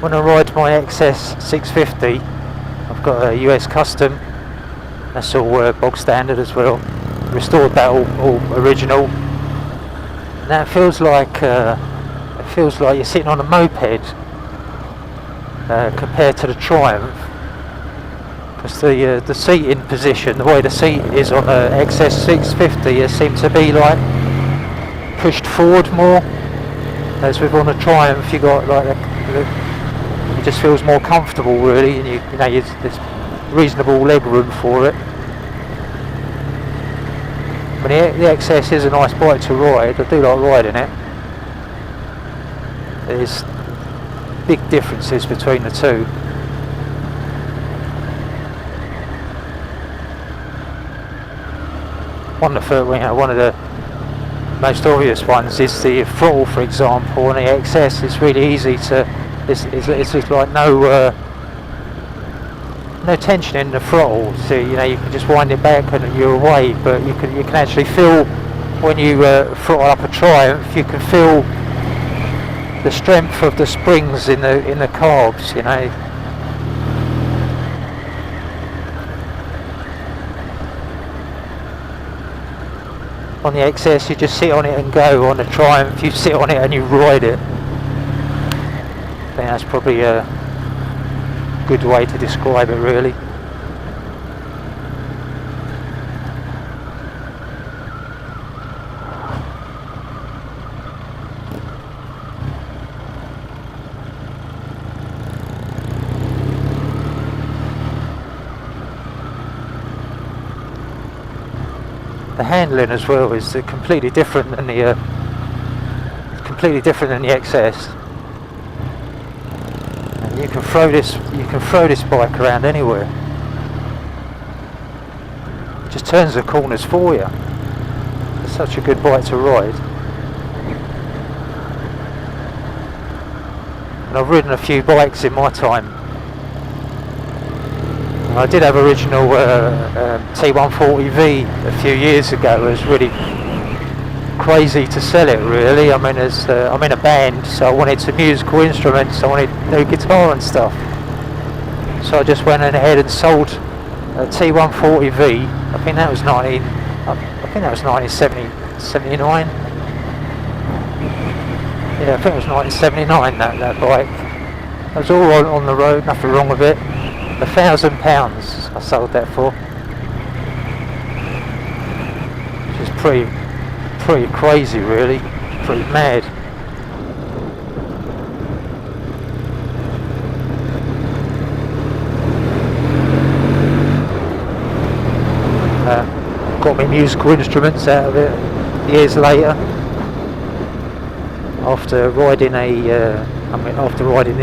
when I ride my XS 650, I've got a US Custom. That's all bog standard as well. Restored that all original. And that feels like you're sitting on a moped compared to the Triumph. Because the seating position, the way the seat is on the XS 650, it seems to be like pushed forward more. As with on the Triumph, you got like it just feels more comfortable really, and you know there's reasonable leg room for it. But the XS is a nice bike to ride. I do like riding it. There's big differences between the two. One of the most obvious ones is the throttle, for example. On the XS, it's really easy to. It's just like no tension in the throttle, so you know you can just wind it back and you're away. But you can actually feel when you throttle up a Triumph, you can feel the strength of the springs in the carbs, you know. On the XS, you just sit on it and go. On the Triumph, you sit on it and you ride it. I think that's probably a good way to describe it, really. The handling as well is completely different than the XS. And you can throw this bike around anywhere. It just turns the corners for you. It's such a good bike to ride. And I've ridden a few bikes in my time. I did have original T140V a few years ago. It was really crazy to sell it, really. I mean, I'm in a band, so I wanted some musical instruments, I wanted new guitar and stuff. So I just went ahead and sold a T140V. I think that was 1979. Yeah, I think it was 1979 that bike. It was all on the road, nothing wrong with it. £1,000 I sold that for, which is pretty crazy, really, pretty mad. Got my musical instruments out of it years later, after riding the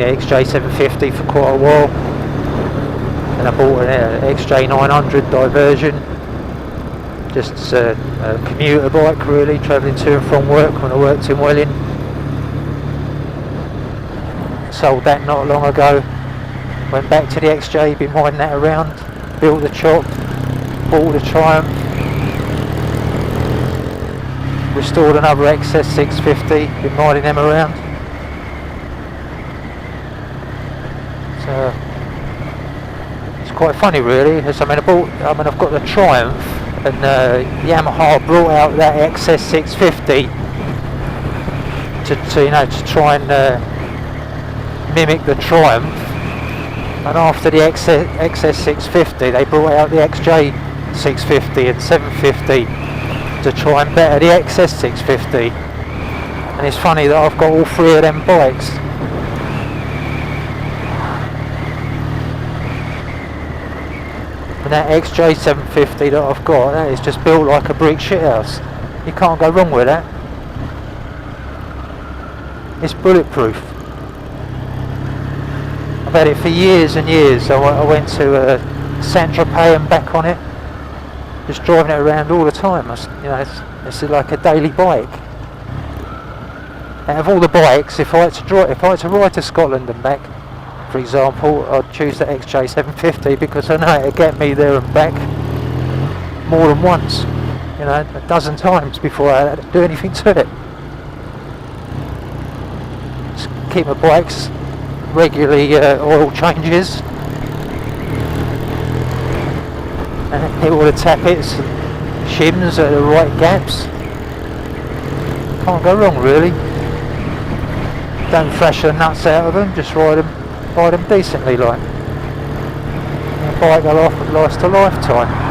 XJ750 for quite a while. And I bought an XJ900 Diversion, just a commuter bike really, travelling to and from work when I worked in Welling. Sold that not long ago, went back to the XJ, been riding that around, built the chop, bought the Triumph, restored another XS 650, been riding them around. So quite funny, really. I've got the Triumph, and Yamaha brought out that XS 650 to try and mimic the Triumph. And after the XS 650, they brought out the XJ 650 and 750 to try and better the XS 650. And it's funny that I've got all three of them bikes. And that XJ750 that I've got, that is just built like a brick shithouse. You can't go wrong with that. It's bulletproof. I've had it for years and years. I went to Saint-Tropez and back on it, just driving it around all the time. It's like a daily bike. Out of all the bikes, if I had to ride to Scotland and back, for example, I'd choose the XJ750 because I know it'll get me there and back more than once, a dozen times before I had to do anything to it. Just keep my bikes regularly oil changes, and hit all the tappets, shims at the right gaps. Can't go wrong really. Don't thrash the nuts out of them, just ride them decently like. And a bike will last a lifetime.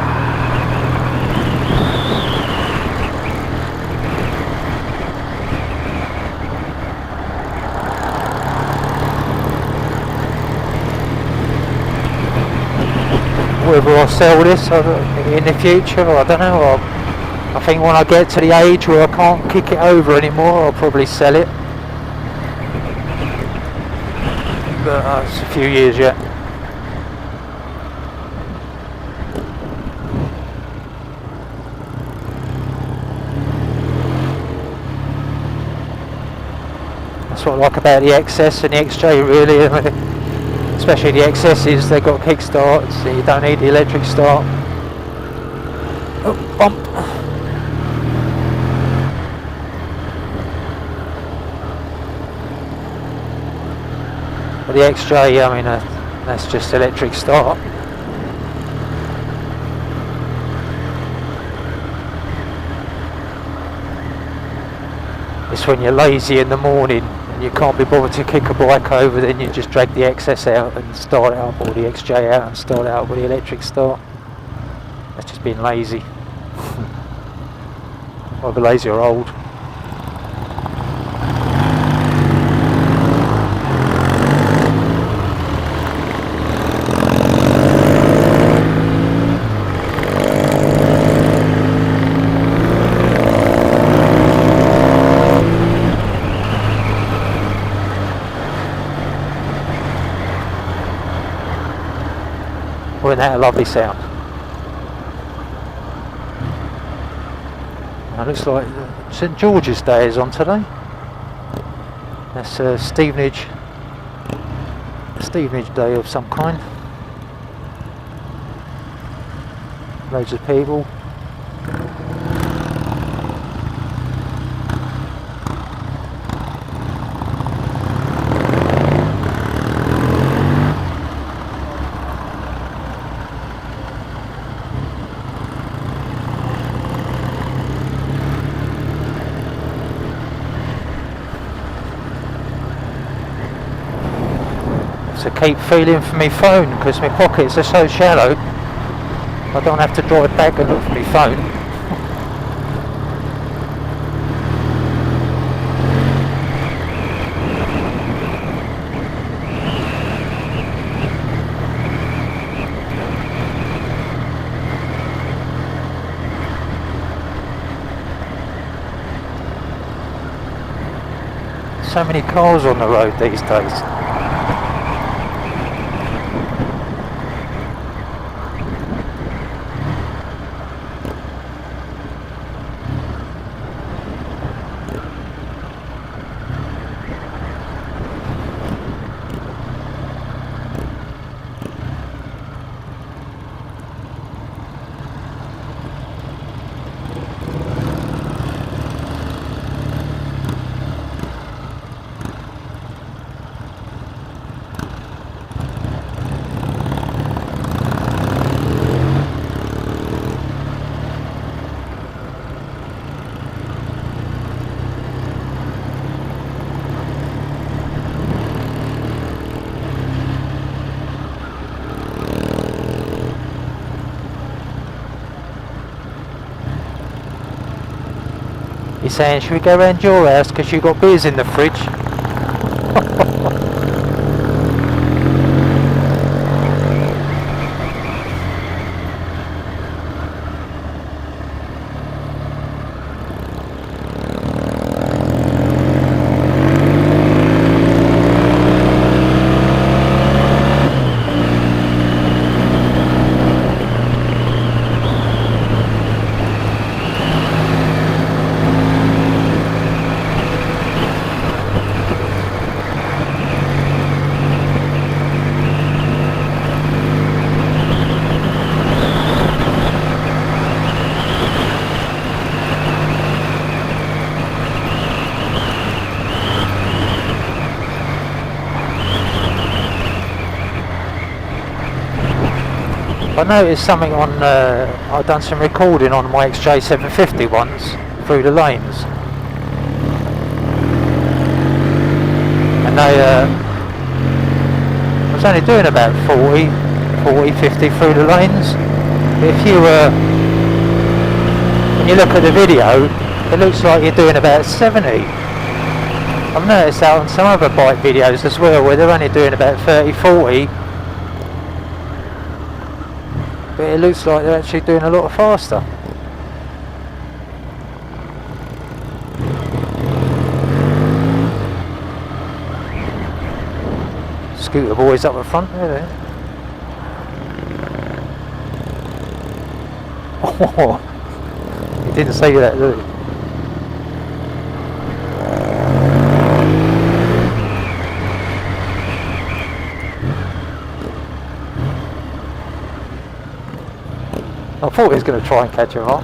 Whether I'll sell this in the future, I don't know. I think when I get to the age where I can't kick it over anymore, I'll probably sell it. But it's a few years yet. That's what I like about the XS and the XJ really. Especially the XS's, they've got kickstarts, so you don't need the electric start. Oh, bump. But the XJ, I mean, that's just electric start. It's when you're lazy in the morning and you can't be bothered to kick a bike over, then you just drag the XS out and start it up, or the XJ out and start it up with the electric start. That's just being lazy. Either lazy or old. Wasn't that a lovely sound? Now looks like St George's Day is on today. That's Stevenage Day of some kind. Loads of people. To keep feeling for my phone because my pockets are so shallow. I don't have to drive back and look for my phone. So many cars on the road these days. He's saying, should we go round your house because you've got beers in the fridge? I noticed something on, I've done some recording on my XJ750 once, through the lanes. And they, I was only doing about 40, 50 through the lanes. If you, when you look at the video, it looks like you're doing about 70. I've noticed that on some other bike videos as well, where they're only doing about 30, 40. But it looks like they're actually doing a lot faster. Scooter boys up the front there. Oh, he didn't say that, did he? I thought he was going to try and catch him up.